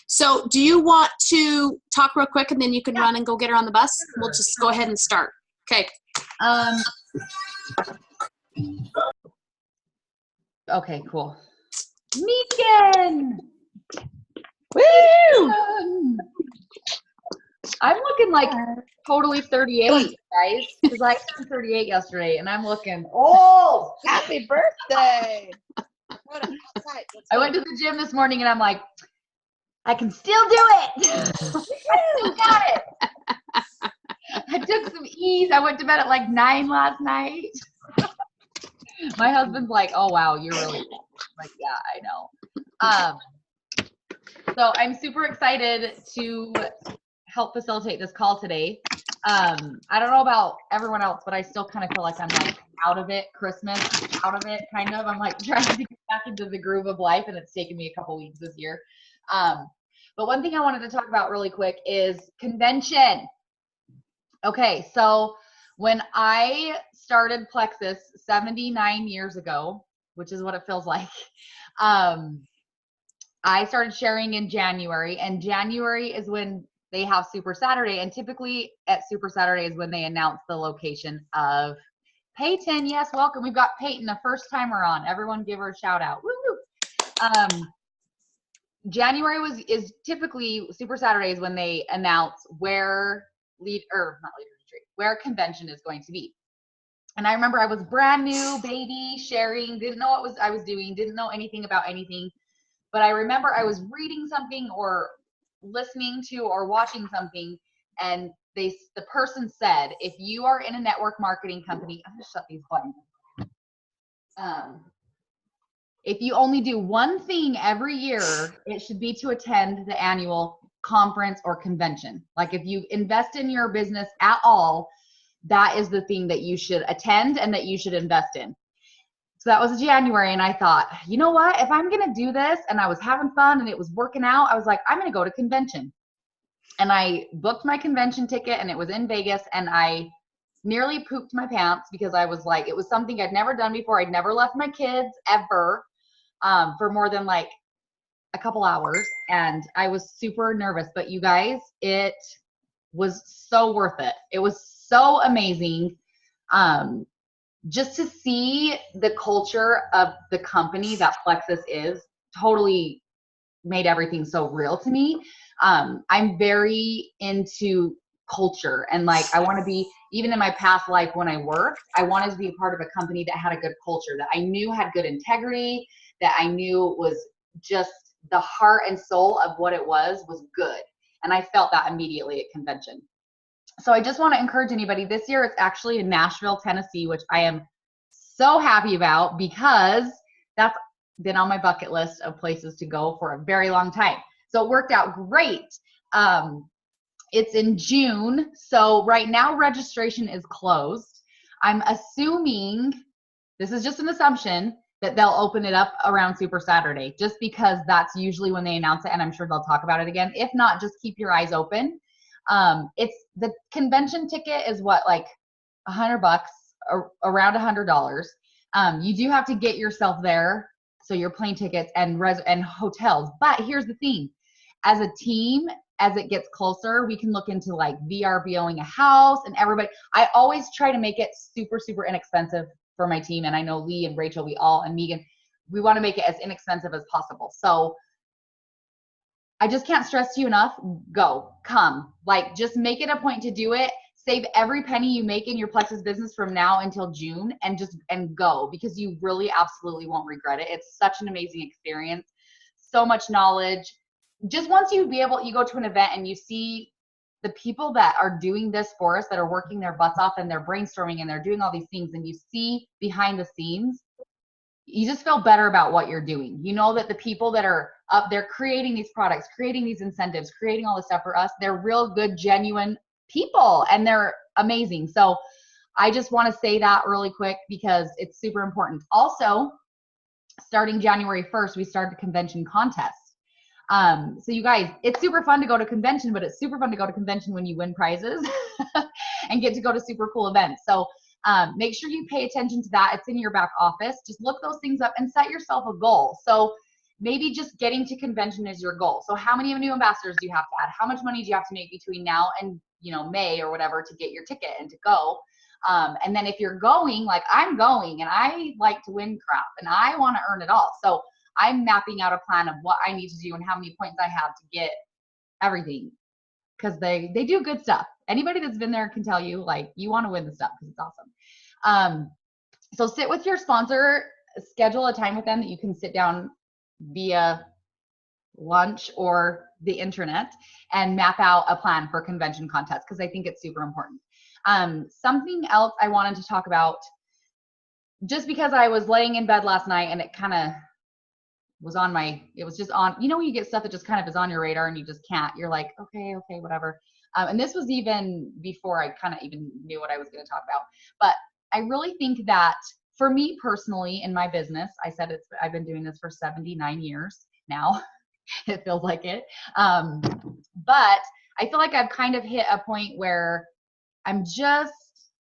So do you want to talk real quick and then you can run and go get her on the bus? We'll just go ahead and start. Okay. Okay, cool. Megan! Woo! I'm looking like totally 38, guys, because I turned 38 yesterday, and I'm looking old. Happy birthday! I went to the gym this morning, and I'm like, I can still do it. I still got it. I took some E's. I went to bed at like 9 last night. My husband's like, oh, wow, you're really old. I'm like, yeah, I know. So I'm super excited to help facilitate this call today. I don't know about everyone else, but I still kind of feel like I'm like out of it, Christmas, out of it, kind of. I'm like trying to get back into the groove of life, and it's taken me a couple weeks this year. But one thing I wanted to talk about really quick is convention. Okay, so when I started Plexus 79 years ago, which is what it feels like, I started sharing in January, and January is when they have Super Saturday, and typically at Super Saturday is when they announce the location of Peyton. Yes, welcome. We've got Peyton, the first timer on. Everyone give her a shout out. Woo-hoo. January is typically Super Saturday is when they announce where where convention is going to be. And I remember I was brand new, baby, sharing, didn't know what I was doing, didn't know anything about anything. But I remember I was reading something or listening to or watching something, and the person said, if you are in a network marketing company, I'm gonna shut these buttons. If you only do one thing every year, it should be to attend the annual conference or convention. Like if you invest in your business at all, that is the thing that you should attend and that you should invest in. So that was January, and I thought, you know what? If I'm going to do this, and I was having fun and it was working out, I was like, I'm going to go to convention. And I booked my convention ticket, and it was in Vegas, and I nearly pooped my pants because I was like, it was something I'd never done before. I'd never left my kids ever for more than like a couple hours, and I was super nervous. But you guys, it was so worth it. It was so amazing. Just to see the culture of the company that Plexus is totally made everything so real to me. I'm very into culture, and like I want to be, even in my past life when I worked, I wanted to be a part of a company that had a good culture, that I knew had good integrity, that I knew was just the heart and soul of what it was good. And I felt that immediately at convention. So I just want to encourage anybody, this year it's actually in Nashville, Tennessee, which I am so happy about because that's been on my bucket list of places to go for a very long time. So it worked out great. It's in June. So right now registration is closed. I'm assuming, this is just an assumption, that they'll open it up around Super Saturday, just because that's usually when they announce it, and I'm sure they'll talk about it again. If not, just keep your eyes open. It's the convention ticket is what, like $100, around $100. You do have to get yourself there, so your plane tickets and hotels. But here's the thing: as a team, as it gets closer, we can look into like VRBOing a house, and everybody. I always try to make it super, super inexpensive for my team, and I know Lee and Rachel, and Megan, we want to make it as inexpensive as possible. So I just can't stress to you enough, come. Like, just make it a point to do it. Save every penny you make in your Plexus business from now until June, and go, because you really absolutely won't regret it. It's such an amazing experience. So much knowledge. Just once you go to an event and you see the people that are doing this for us, that are working their butts off and they're brainstorming and they're doing all these things, and you see behind the scenes, you just feel better about what you're doing. You know that the people that are up there creating these products, creating these incentives, creating all this stuff for us, they're real good, genuine people, and they're amazing. So I just want to say that really quick because it's super important. Also, starting January 1st, we started a convention contest. So you guys, it's super fun to go to convention, but it's super fun to go to convention when you win prizes and get to go to super cool events. So make sure you pay attention to that. It's in your back office. Just look those things up and set yourself a goal. So maybe just getting to convention is your goal. So how many new ambassadors do you have to add? How much money do you have to make between now and, May or whatever to get your ticket and to go? And then if you're going, like I'm going and I like to win crap and I want to earn it all. So I'm mapping out a plan of what I need to do and how many points I have to get everything, because they do good stuff. Anybody that's been there can tell you, like, you want to win the stuff because it's awesome. So sit with your sponsor, schedule a time with them that you can sit down via lunch or the internet and map out a plan for convention contests, because I think it's super important. Something else I wanted to talk about, just because I was laying in bed last night and it kind of was on it was just on, when you get stuff that just kind of is on your radar and you just can't, you're like, okay, whatever. And this was even before I kind of even knew what I was going to talk about. But I really think that for me personally in my business, I've been doing this for 79 years now. It feels like it. But I feel like I've kind of hit a point where I'm just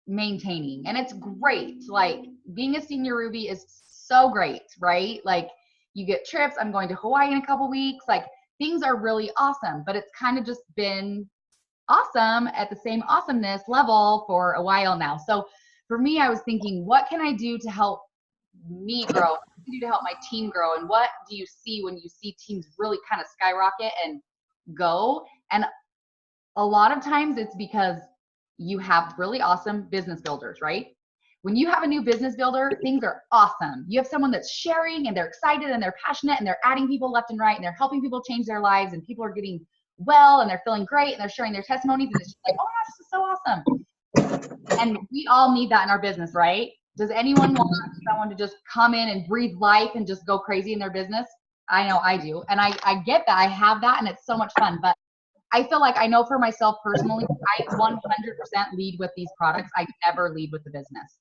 maintaining, and it's great. Like, being a senior Ruby is so great, right? Like, you get trips. I'm going to Hawaii in a couple weeks. Like, things are really awesome, but it's kind of just been awesome at the same awesomeness level for a while now. So for me, I was thinking, what can I do to help me grow? What can I do to help my team grow? And what do you see when you see teams really kind of skyrocket and go? And a lot of times it's because you have really awesome business builders, right? When you have a new business builder, things are awesome. You have someone that's sharing and they're excited and they're passionate and they're adding people left and right and they're helping people change their lives and people are getting well and they're feeling great and they're sharing their testimonies and it's just like, oh my gosh, this is so awesome. And we all need that in our business, right? Does anyone want someone to just come in and breathe life and just go crazy in their business? I know I do. And I get that. I have that and it's so much fun. But I feel like I know for myself personally, I 100% lead with these products. I never lead with the business.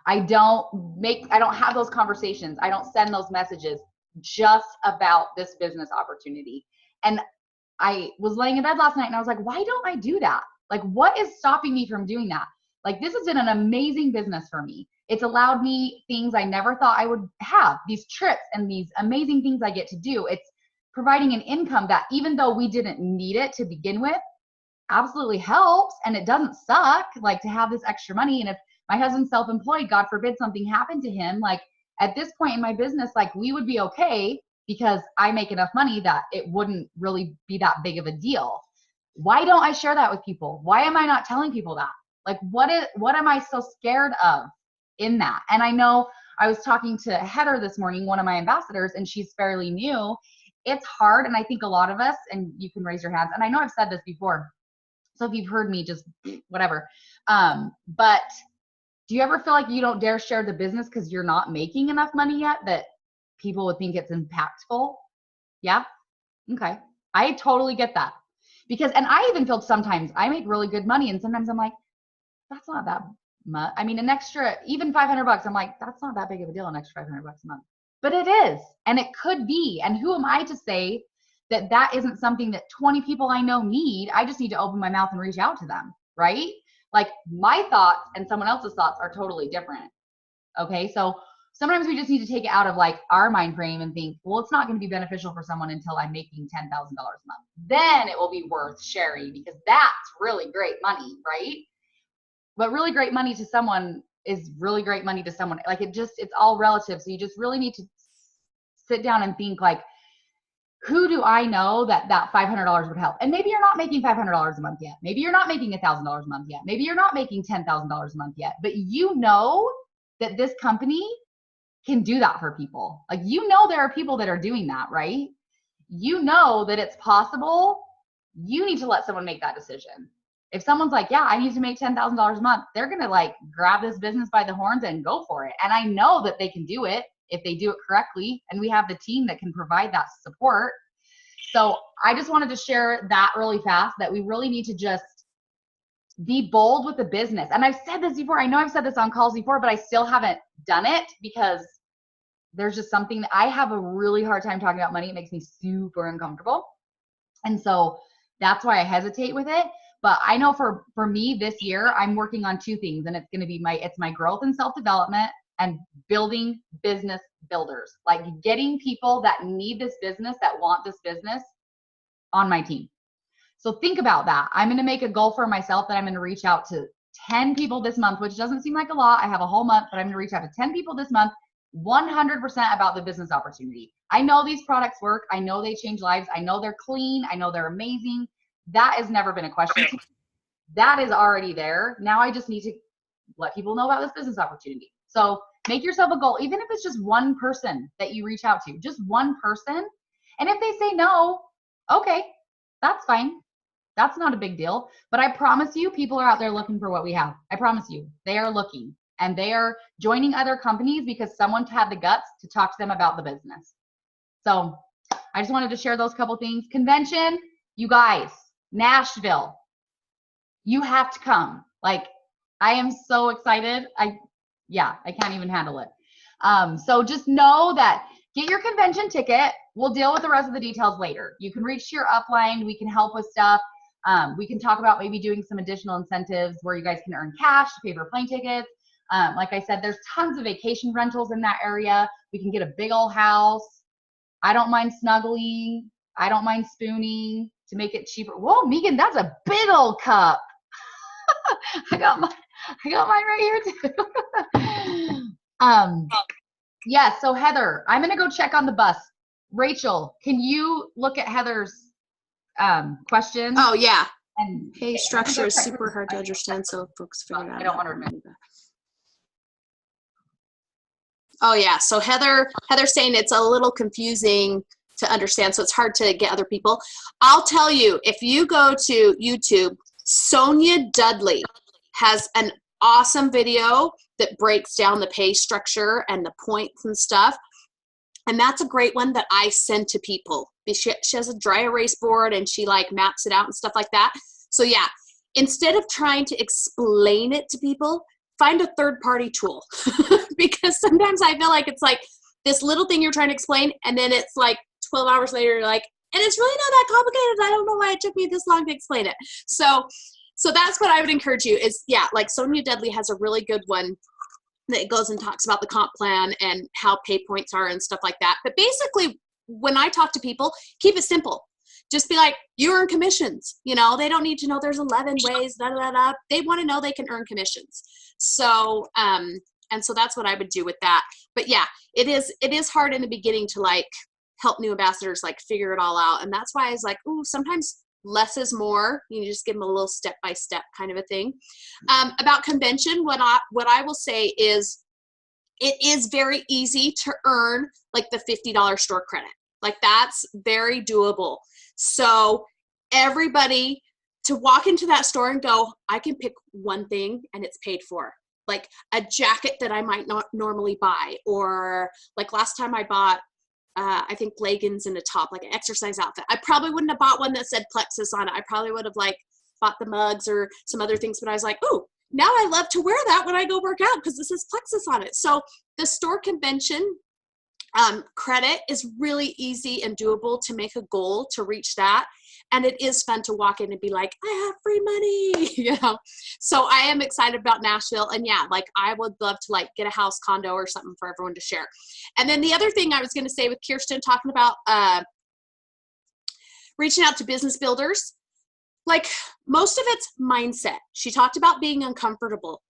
I don't have those conversations. I don't send those messages just about this business opportunity. And I was laying in bed last night and I was like, why don't I do that? Like, what is stopping me from doing that? Like, this has been an amazing business for me. It's allowed me things I never thought I would have, these trips and these amazing things I get to do. It's providing an income that, even though we didn't need it to begin with, absolutely helps. And it doesn't suck, like, to have this extra money. And if my husband's self-employed, God forbid something happened to him, like, at this point in my business, like, we would be okay because I make enough money that it wouldn't really be that big of a deal. Why don't I share that with people? Why am I not telling people that? Like, what am I so scared of in that? And I know I was talking to Heather this morning, one of my ambassadors, and she's fairly new. It's hard. And I think a lot of us, and you can raise your hands, and I know I've said this before, so if you've heard me, just whatever. But do you ever feel like you don't dare share the business because you're not making enough money yet that people would think it's impactful? Yeah? Okay. I totally get that. Because, and I even feel sometimes I make really good money and sometimes I'm like, that's not that much. I mean, an extra, even $500, I'm like, that's not that big of a deal, an extra $500 a month. But it is, and it could be. And who am I to say that that isn't something that 20 people I know need? I just need to open my mouth and reach out to them, right? Like, my thoughts and someone else's thoughts are totally different. Okay, so sometimes we just need to take it out of like our mind frame and think, well, it's not going to be beneficial for someone until I'm making $10,000 a month. Then it will be worth sharing because that's really great money, right? But really great money to someone is really great money to someone. Like, it's all relative. So you just really need to sit down and think, like, who do I know that $500 would help? And maybe you're not making $500 a month yet. Maybe you're not making $1,000 a month yet. Maybe you're not making $10,000 a month yet. But you know that this company can do that for people. Like, you know, there are people that are doing that, right? You know that it's possible. You need to let someone make that decision. If someone's like, yeah, I need to make $10,000 a month, they're going to like grab this business by the horns and go for it. And I know that they can do it if they do it correctly. And we have the team that can provide that support. So I just wanted to share that really fast, that we really need to just be bold with the business. And I've said this before. I know I've said this on calls before, but I still haven't done it because there's just something that I have a really hard time talking about money. It makes me super uncomfortable. And so that's why I hesitate with it. But I know for me this year, I'm working on two things, and it's going to be my growth and self-development, and building business builders, like getting people that need this business, that want this business on my team. So think about that. I'm going to make a goal for myself that I'm going to reach out to 10 people this month, which doesn't seem like a lot. I have a whole month, but I'm going to reach out to 10 people this month, 100% about the business opportunity. I know these products work. I know they change lives. I know they're clean. I know they're amazing. That has never been a question to me. That is already there. Now I just need to let people know about this business opportunity. So make yourself a goal, even if it's just one person that you reach out to, just one person. And if they say no, okay, that's fine. That's not a big deal. But I promise you, people are out there looking for what we have. I promise you, they are looking, and they are joining other companies because someone had the guts to talk to them about the business. So I just wanted to share those couple things. Convention, you guys, Nashville, you have to come. Like, I am so excited. I can't even handle it. So just know that, get your convention ticket. We'll deal with the rest of the details later. You can reach your upline. We can help with stuff. We can talk about maybe doing some additional incentives where you guys can earn cash to pay for plane tickets. Like I said, there's tons of vacation rentals in that area. We can get a big old house. I don't mind snuggling. I don't mind spooning to make it cheaper. Whoa, Megan, that's a big old cup. I got mine right here too. Yeah, so Heather, I'm gonna go check on the bus. Rachel, can you look at Heather's question? Oh yeah. And Pay structure is super hard to understand, so folks figure it out. I don't want to admit. Oh yeah, so Heather's saying it's a little confusing to understand, so it's hard to get other people. I'll tell you, if you go to YouTube, Sonia Dudley has an awesome video that breaks down the pay structure and the points and stuff. And that's a great one that I send to people. She has a dry erase board and she like maps it out and stuff like that. So yeah, instead of trying to explain it to people, find a third-party tool. Because sometimes I feel like it's like this little thing you're trying to explain, and then it's like 12 hours later, you're like, and it's really not that complicated. I don't know why it took me this long to explain it. So that's what I would encourage you is, yeah, like Sonia Dudley has a really good one that goes and talks about the comp plan and how pay points are and stuff like that. But basically, when I talk to people, keep it simple. Just be like, you earn commissions. You know, they don't need to know there's 11 ways, da, da, da. They want to know they can earn commissions. So, and so that's what I would do with that. But yeah, it is hard in the beginning to like help new ambassadors like figure it all out. And that's why I was like, ooh, sometimes less is more. You just give them a little step-by-step kind of a thing. About convention, what I will say is it is very easy to earn like the $50 store credit. Like that's very doable. So everybody to walk into that store and go, I can pick one thing and it's paid for. Like a jacket that I might not normally buy, or like last time I bought I think leggings and a top, like an exercise outfit. I probably wouldn't have bought one that said Plexus on it. I probably would have like bought the mugs or some other things, but I was like, ooh, now I love to wear that when I go work out because this is Plexus on it. So the store convention credit is really easy and doable to make a goal to reach that. And it is fun to walk in and be like, I have free money, you know? So I am excited about Nashville. And yeah, like I would love to like get a house, condo or something for everyone to share. And then the other thing I was going to say with Kirsten talking about reaching out to business builders, like most of it's mindset. She talked about being uncomfortable.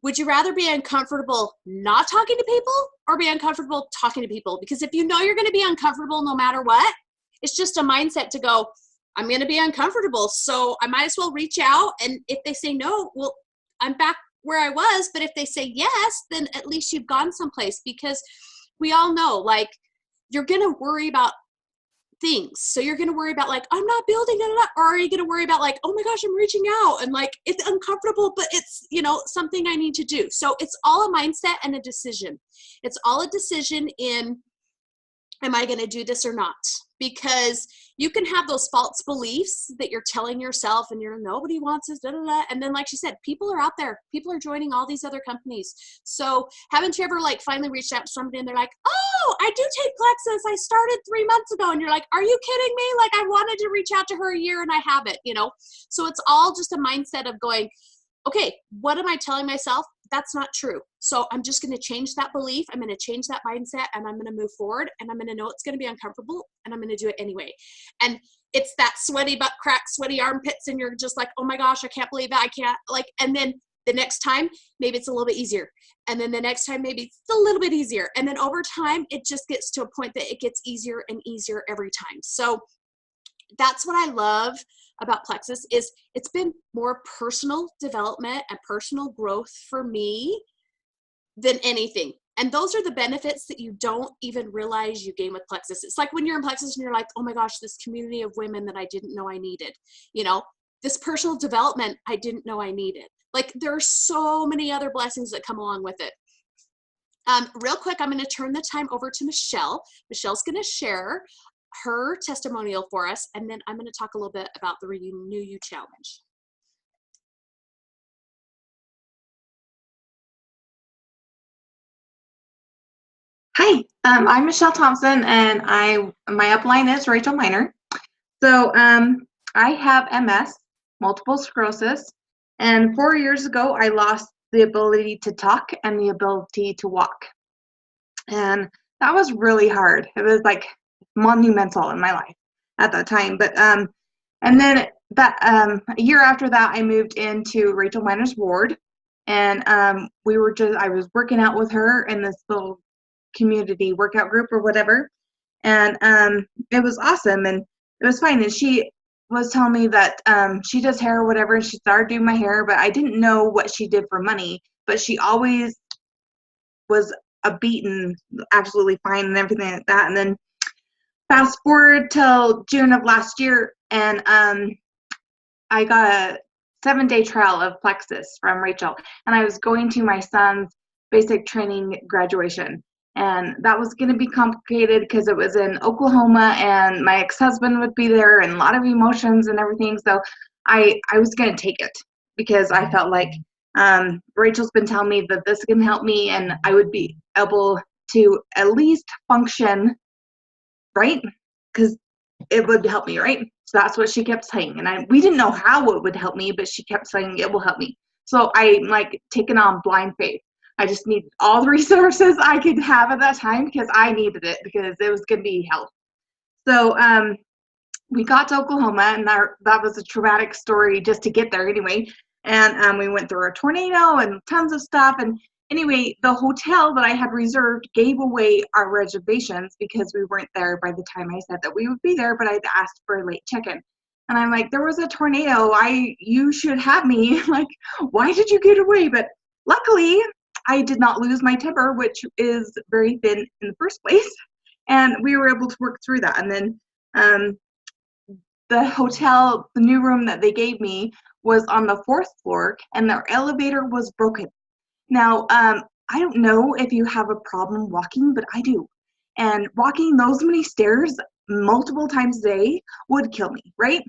Would you rather be uncomfortable not talking to people or be uncomfortable talking to people? Because if you know you're going to be uncomfortable no matter what, it's just a mindset to go, I'm going to be uncomfortable, so I might as well reach out. And if they say no, well, I'm back where I was. But if they say yes, then at least you've gone someplace, because we all know, like, you're going to worry about things. So you're going to worry about like, I'm not building it, or are you going to worry about like, oh my gosh, I'm reaching out and like, it's uncomfortable, but it's, you know, something I need to do. So it's all a mindset and a decision. It's all a decision in, am I going to do this or not? Because you can have those false beliefs that you're telling yourself and you're, nobody wants this, da, da, da. And then like she said, people are out there. People are joining all these other companies. So haven't you ever like finally reached out to somebody and they're like, oh, I do take Plexus. I started 3 months ago. And you're like, are you kidding me? Like I wanted to reach out to her a year and I haven't, you know? So it's all just a mindset of going, okay, what am I telling myself? that's not true. So I'm just going to change that belief. I'm going to change that mindset, and I'm going to move forward, and I'm going to know it's going to be uncomfortable, and I'm going to do it anyway. And it's that sweaty butt crack, sweaty armpits, and you're just like, oh my gosh, I can't believe that. I can't, like, and then the next time, maybe it's a little bit easier. And then the next time, maybe it's a little bit easier. And then over time, it just gets to a point that it gets easier and easier every time. So that's what I love about Plexus, is it's been more personal development and personal growth for me than anything. And those are the benefits that you don't even realize you gain with Plexus. It's like when you're in Plexus and you're like, oh my gosh, this community of women that I didn't know I needed, you know, this personal development I didn't know I needed. Like, there are so many other blessings that come along with it. Real quick, I'm going to turn the time over to Michelle. Michelle's going to share her testimonial for us, and then I'm going to talk a little bit about the Renew You Challenge. Hi, I'm Michelle Thompson, and my upline is Rachel Miner. So I have MS, multiple sclerosis, and 4 years ago I lost the ability to talk and the ability to walk, and that was really hard. It was like monumental in my life at that time. But and then that a year after that, I moved into Rachel Miner's ward, and I was working out with her in this little community workout group or whatever, and it was awesome and it was fine. And she was telling me that she does hair or whatever, and she started doing my hair, but I didn't know what she did for money, but she always was a beaten absolutely fine and everything like that. And then fast forward till June of last year, and I got a 7-day trial of Plexus from Rachel, and I was going to my son's basic training graduation. And that was going to be complicated because it was in Oklahoma, and my ex-husband would be there, and a lot of emotions and everything. So I was going to take it because I felt like Rachel's been telling me that this can help me, and I would be able to at least function, right? Because it would help me, right? So that's what she kept saying. And we didn't know how it would help me, but she kept saying it will help me. So I like taken on blind faith. I just needed all the resources I could have at that time because I needed it because it was going to be help. So we got to Oklahoma, and that was a traumatic story just to get there anyway. And we went through a tornado and tons of stuff. And anyway, the hotel that I had reserved gave away our reservations because we weren't there by the time I said that we would be there, but I'd asked for a late check-in. And I'm like, there was a tornado. You should have me. Like, why did you get away? But luckily, I did not lose my temper, which is very thin in the first place, and we were able to work through that. And then the hotel, the new room that they gave me was on the 4th floor, and their elevator was broken. Now, I don't know if you have a problem walking, but I do. And walking those many stairs multiple times a day would kill me, right?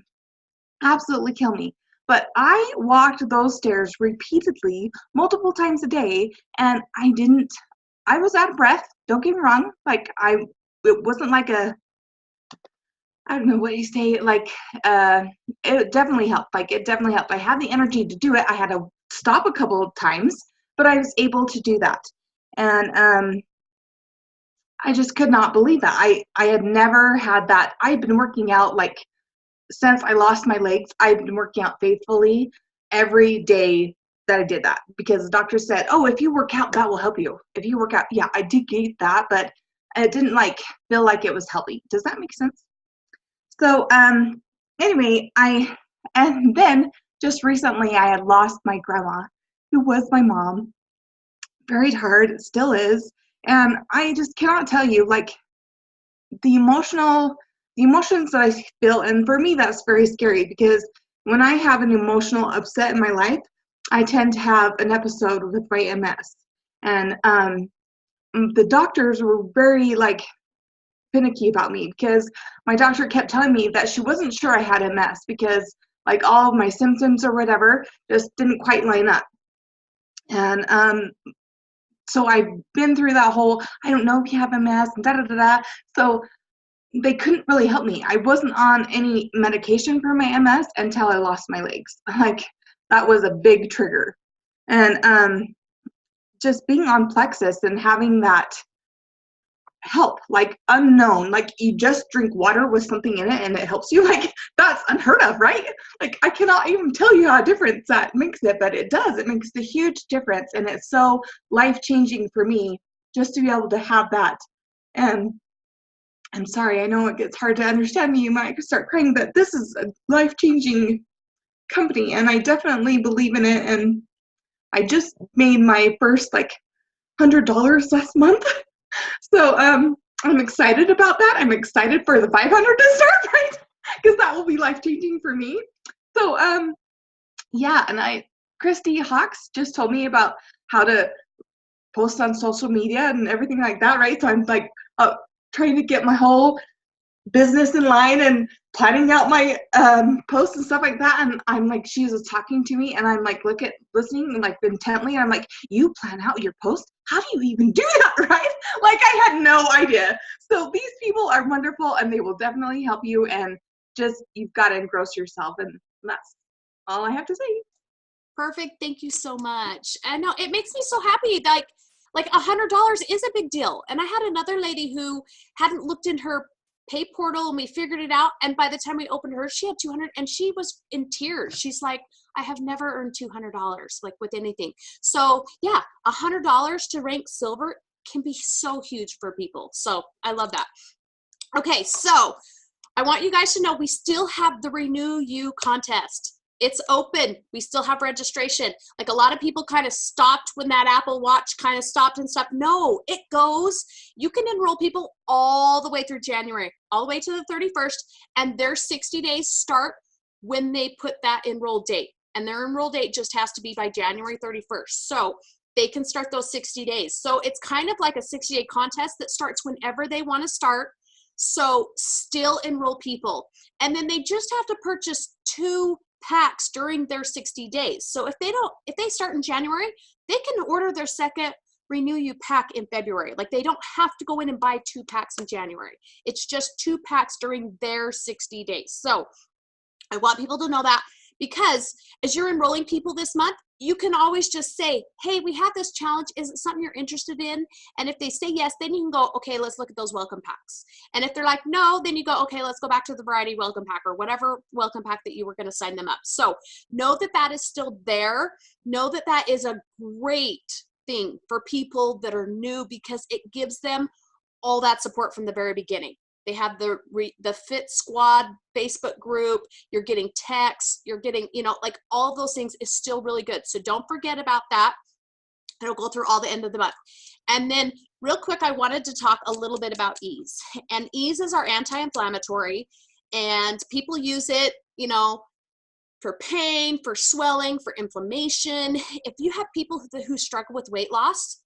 Absolutely kill me. But I walked those stairs repeatedly, multiple times a day, and I was out of breath. Don't get me wrong. Like, it wasn't like I don't know what you say, like, it definitely helped. Like, it definitely helped. I had the energy to do it. I had to stop a couple of times, but I was able to do that. And I just could not believe that. I had never had that. I'd been working out, like, since I lost my legs. I've been working out faithfully every day that I did that, because the doctor said, oh, if you work out, that will help you. If you work out, yeah, I did get that, but it didn't like feel like it was healthy. Does that make sense? So anyway, and then just recently I had lost my grandma, who was my mom. Very hard, it still is. And I just cannot tell you, like, the emotions that I feel, and for me that's very scary, because when I have an emotional upset in my life, I tend to have an episode with my MS. And the doctors were very, like, finicky about me, because my doctor kept telling me that she wasn't sure I had MS because, like, all of my symptoms or whatever just didn't quite line up. And so I've been through that whole, I don't know if you have MS and da-da-da-da. So they couldn't really help me. I wasn't on any medication for my MS until I lost my legs. Like, that was a big trigger. And just being on Plexus and having that help, like unknown, like you just drink water with something in it and it helps you, like that's unheard of, right? Like I cannot even tell you how different that makes it, but it does. It makes a huge difference, and it's so life-changing for me just to be able to have that. And I'm sorry, I know it gets hard to understand me. You might start crying, but this is a life-changing company, and I definitely believe in it. And I just made my first like $100 last month. So I'm excited about that. I'm excited for the 500 to start, right? Because that will be life-changing for me. So yeah, and Christy Hawks just told me about how to post on social media and everything like that, right? So I'm like trying to get my whole business in line and planning out my posts and stuff like that. And I'm like, she was talking to me, and I'm like, listening and like intently. And I'm like, you plan out your post? How do you even do that, right? Like I had no idea. So these people are wonderful, and they will definitely help you. And just you've got to engross yourself, and that's all I have to say. Perfect. Thank you so much. And no, it makes me so happy. Like $100 is a big deal. And I had another lady who hadn't looked in her pay portal, and we figured it out. And by the time we opened hers, she had 200, and she was in tears. She's like, I have never earned $200 like with anything. So yeah, $100 to rank silver can be so huge for people. So I love that. Okay. So I want you guys to know we still have the Renew You contest. It's open. We still have registration. Like a lot of people kind of stopped when that Apple Watch kind of stopped and stuff. No, it goes. You can enroll people all the way through January, all the way to the 31st, and their 60 days start when they put that enroll date. And their enroll date just has to be by January 31st. So they can start those 60 days. So it's kind of like a 60-day contest that starts whenever they want to start. So still enroll people. And then they just have to purchase 2 packs during their 60 days. So if they start in January, they can order their second Renew You pack in February. Like they don't have to go in and buy 2 packs in January. It's just 2 packs during their 60 days. So I want people to know that, because as you're enrolling people this month, you can always just say, hey, we have this challenge. Is it something you're interested in? And if they say yes, then you can go, okay, let's look at those welcome packs. And if they're like, no, then you go, okay, let's go back to the variety welcome pack or whatever welcome pack that you were going to sign them up. So know that that is still there. Know that that is a great thing for people that are new, because it gives them all that support from the very beginning. They have the Fit Squad Facebook group. You're getting texts. You're getting, like all those things is still really good. So don't forget about that. It'll go through all the end of the month. And then real quick, I wanted to talk a little bit about Ease. And Ease is our anti-inflammatory, and people use it, for pain, for swelling, for inflammation. If you have people who struggle with weight loss,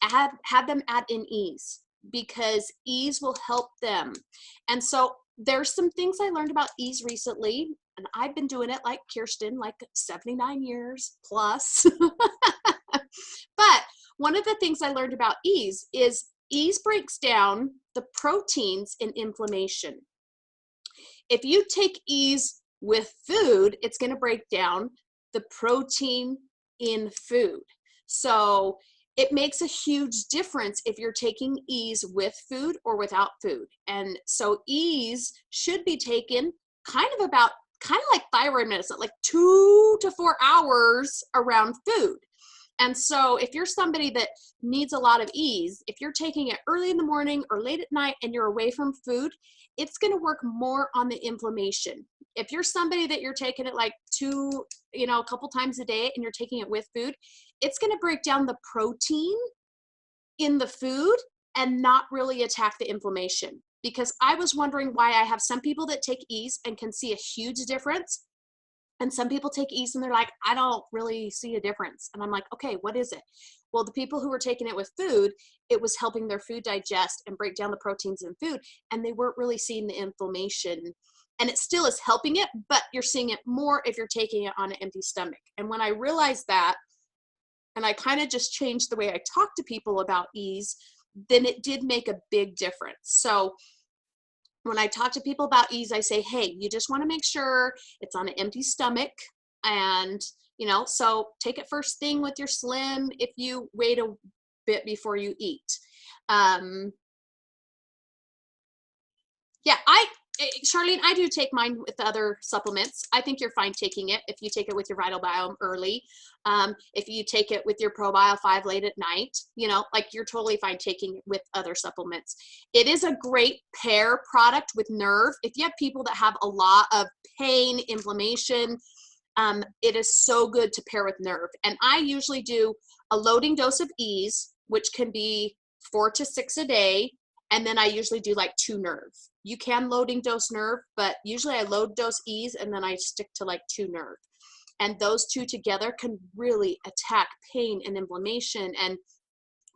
have them add in Ease, because Ease will help them. And so there's some things I learned about Ease recently, and I've been doing it like Kirsten, like 79 years plus. But one of the things I learned about Ease is Ease breaks down the proteins in inflammation. If you take Ease with food, it's going to break down the protein in food. So it makes a huge difference if you're taking Ease with food or without food. And so Ease should be taken kind of like thyroid medicine, like 2 to 4 hours around food. And so if you're somebody that needs a lot of Ease, if you're taking it early in the morning or late at night and you're away from food, it's going to work more on the inflammation. If you're somebody that you're taking it like a couple times a day and you're taking it with food, it's going to break down the protein in the food and not really attack the inflammation. Because I was wondering why I have some people that take Ease and can see a huge difference, and some people take Ease and they're like, I don't really see a difference. And I'm like, okay, what is it? Well, the people who were taking it with food, it was helping their food digest and break down the proteins in food, and they weren't really seeing the inflammation. And it still is helping it, but you're seeing it more if you're taking it on an empty stomach. And when I realized that, and I kind of just changed the way I talk to people about Ease, then it did make a big difference. So when I talk to people about Ease, I say, hey, you just want to make sure it's on an empty stomach, and you know, so take it first thing with your Slim if you wait a bit before you eat. Yeah, Charlene, I do take mine with other supplements. I think you're fine taking it if you take it with your Vital Biome early. If you take it with your ProBio 5 late at night, you know, like you're totally fine taking it with other supplements. It is a great pair product with Nerve. If you have people that have a lot of pain, inflammation, it is so good to pair with Nerve. And I usually do a loading dose of Ease, which can be 4 to 6 a day. And then I usually do like 2 Nerve. You can loading dose Nerve, but usually I load dose Ease and then I stick to like 2 Nerve. And those two together can really attack pain and inflammation. And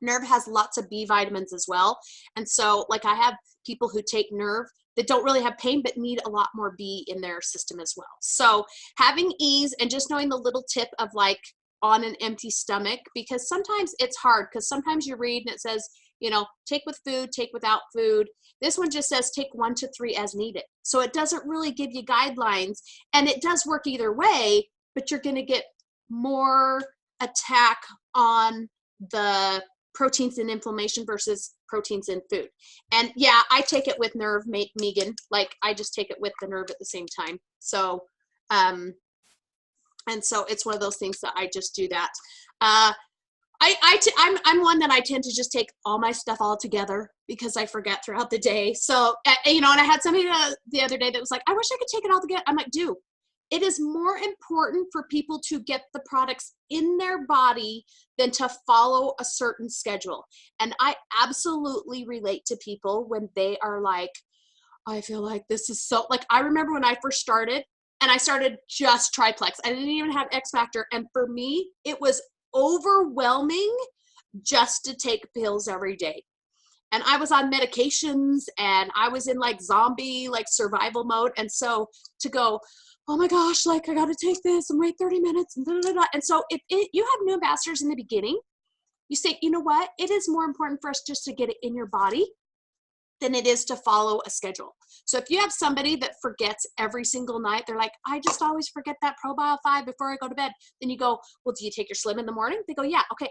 Nerve has lots of B vitamins as well. And so like I have people who take Nerve that don't really have pain but need a lot more B in their system as well. So having Ease and just knowing the little tip of like on an empty stomach, because sometimes it's hard, because sometimes you read and it says, you know, take with food, take without food. This one just says take 1 to 3 as needed. So it doesn't really give you guidelines, and it does work either way, but you're going to get more attack on the proteins and inflammation versus proteins in food. And yeah, I take it with Nerve, Megan. Like I just take it with the Nerve at the same time. So, and so it's one of those things that I just do that. I'm one that I tend to just take all my stuff all together because I forget throughout the day. So, you know, and I had somebody the other day that was like, I wish I could take it all together. I'm like, dude, it is more important for people to get the products in their body than to follow a certain schedule. And I absolutely relate to people when they are like, I feel like this is so, like, I remember when I first started and I started just Triplex. I didn't even have X Factor. And for me, it was overwhelming just to take pills every day. And I was on medications and I was in like zombie, like survival mode. And so to go, oh my gosh, like I got to take this and wait 30 minutes and da, da, da. And so if you have new ambassadors in the beginning, you say, you know what? It is more important for us just to get it in your body than it is to follow a schedule. So if you have somebody that forgets every single night, they're like, I just always forget that ProBio 5 before I go to bed. Then you go, well, do you take your Slim in the morning? They go, yeah, okay.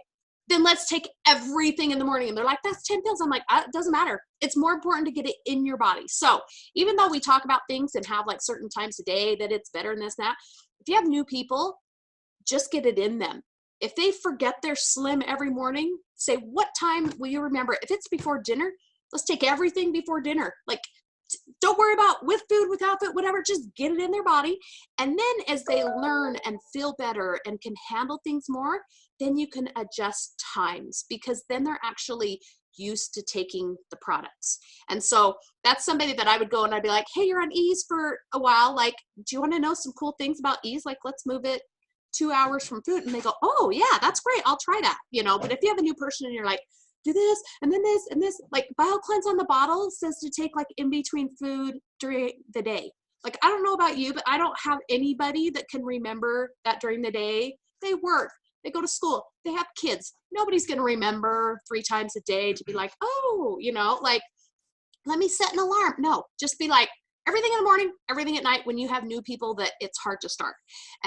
Then let's take everything in the morning. And they're like, that's 10 pills. I'm like, it doesn't matter. It's more important to get it in your body. So even though we talk about things and have like certain times a day that it's better than this and that, if you have new people, just get it in them. If they forget their Slim every morning, say, what time will you remember? If it's before dinner, let's take everything before dinner. Like, don't worry about with food, without food, whatever, just get it in their body. And then as they learn and feel better and can handle things more, then you can adjust times, because then they're actually used to taking the products. And so that's somebody that I would go and I'd be like, hey, you're on Ease for a while. Like, do you want to know some cool things about Ease? Like, let's move it 2 hours from food. And they go, oh yeah, that's great. I'll try that. You know, but if you have a new person and you're like, do this and then this and this, like BioCleanse on the bottle says to take like in between food during the day. Like, I don't know about you, but I don't have anybody that can remember that during the day. They work, they go to school, they have kids. Nobody's going to remember 3 times a day to be like, oh, you know, like, let me set an alarm. No, just be like, everything in the morning, everything at night. When you have new people, that it's hard to start.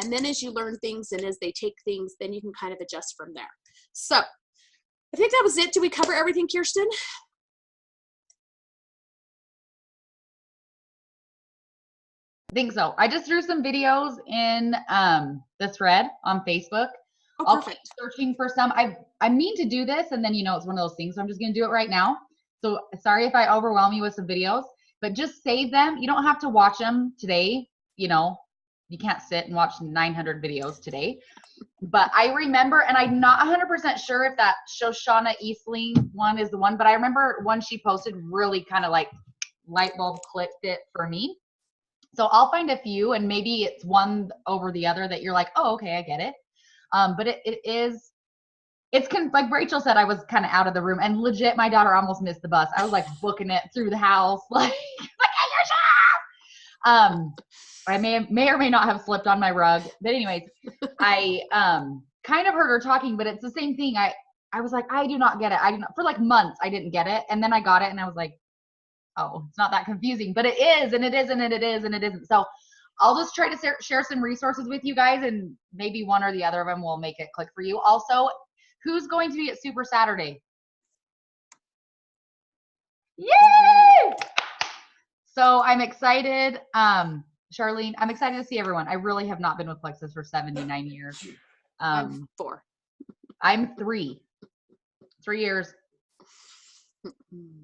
And then as you learn things and as they take things, then you can kind of adjust from there. So I think that was it. Did we cover everything, Kirsten? I think so. I just threw some videos in the thread on Facebook. Oh, I'll perfect. keep searching for some. I mean to do this, and then, you know, it's one of those things, so I'm just going to do it right now. So sorry if I overwhelm you with some videos, but just save them. You don't have to watch them today. You know, you can't sit and watch 900 videos today. But I remember, and I'm not 100% sure if that Shoshana Eastling one is the one, but I remember one she posted really kind of like light bulb clicked it for me. So I'll find a few, and maybe it's one over the other that you're like, oh, okay, I get it. But it's like Rachel said, I was kind of out of the room, and legit, my daughter almost missed the bus. I was like booking it through the house, like I may or may not have slipped on my rug, but anyways, I kind of heard her talking, but it's the same thing. I was like, I do not get it. I do not, for like months I didn't get it, and then I got it, and I was like, oh, it's not that confusing, but it is, and it is, and it is, and it isn't. So I'll just try to share some resources with you guys, and maybe one or the other of them will make it click for you. Also, who's going to be at Super Saturday? Yay! So I'm excited. Charlene, I'm excited to see everyone. I really have not been with Plexus for 79 years. I'm 4. I'm 3. 3 years.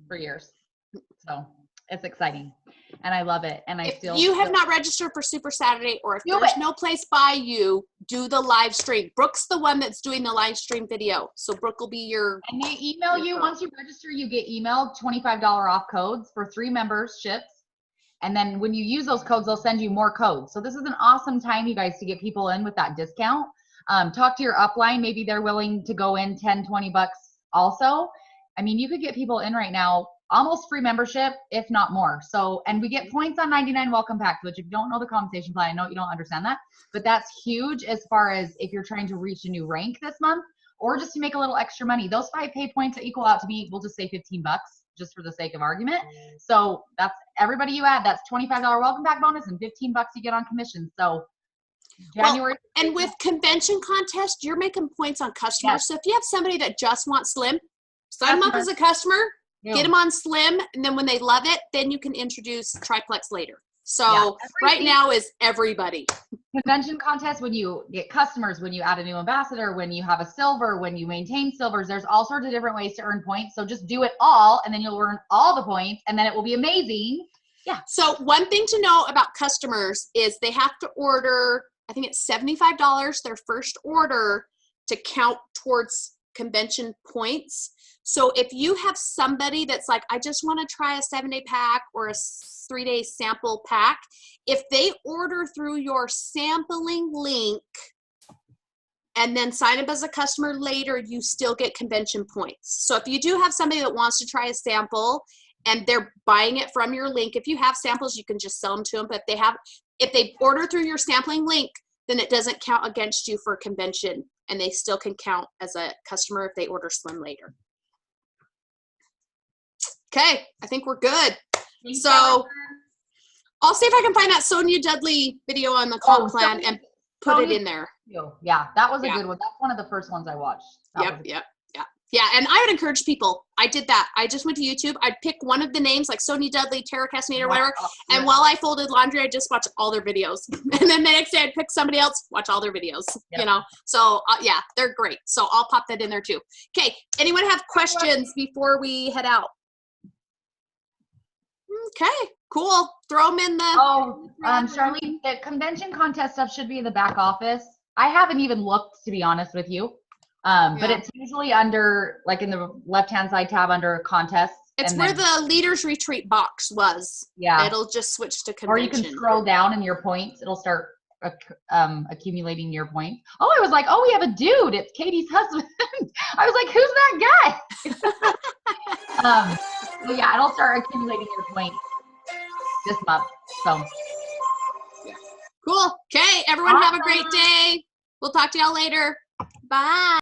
3 years. So it's exciting. And I love it. And if you have not registered for Super Saturday, or if there's no place by you, do the live stream. Brooke's the one that's doing the live stream video. So Brooke will be your. And they email you. Once you register, you get emailed $25 off codes for 3 memberships. And then when you use those codes, they'll send you more codes. So this is an awesome time, you guys, to get people in with that discount. Talk to your upline. Maybe they're willing to go in 10, 20 bucks also. I mean, you could get people in right now, almost free membership, if not more. So, and we get points on 99 welcome packs, which if you don't know the compensation plan, I know you don't understand that, but that's huge as far as if you're trying to reach a new rank this month, or just to make a little extra money. Those 5 pay points that equal out to be, we'll just say 15 bucks. Just for the sake of argument. So that's everybody you add, that's $25 welcome pack bonus and 15 bucks you get on commission. So January. Well, and with convention contest, you're making points on customers. Yes. So if you have somebody that just wants Slim, sign them up as a customer, get them on Slim, and then when they love it, then you can introduce Triplex later. So right now is everybody. Convention contest, when you get customers, when you add a new ambassador, when you have a silver, when you maintain silvers, there's all sorts of different ways to earn points. So just do it all, and then you'll earn all the points, and then it will be amazing. Yeah. So one thing to know about customers is they have to order, I think it's $75 their first order to count towards convention points. So if you have somebody that's like, I just want to try a 7-day pack or a 3-day sample pack, if they order through your sampling link and then sign up as a customer later, you still get convention points. So if you do have somebody that wants to try a sample and they're buying it from your link, if you have samples, you can just sell them to them. But if they order through your sampling link, then it doesn't count against you for convention, and they still can count as a customer if they order Slim later. Okay, I think we're good. So I'll see if I can find that Sonia Dudley video on the comp plan and put it in there. Yeah, that was a good one. That's one of the first ones I watched. Yeah, and I would encourage people. I did that. I just went to YouTube. I'd pick one of the names like Sonia Dudley, Tara Castaneda, or whatever. And while I folded laundry, I'd just watch all their videos. And then the next day I'd pick somebody else, watch all their videos, you know. So, yeah, they're great. So I'll pop that in there too. Okay, anyone have questions before we head out? Okay, cool. Throw them in the. Charlene, the convention contest stuff should be in the back office. I haven't even looked, to be honest with you. But it's usually under, like in the left-hand side tab under contests. It's where the leaders retreat box was. Yeah. It'll just switch to convention. Or you can scroll down in your points. It'll start accumulating your points. Oh, I was like, oh, we have a dude. It's Katie's husband. I was like, who's that guy? So yeah, it'll start accumulating your points this month. So. Cool. Okay, everyone have a great day. We'll talk to y'all later. Bye.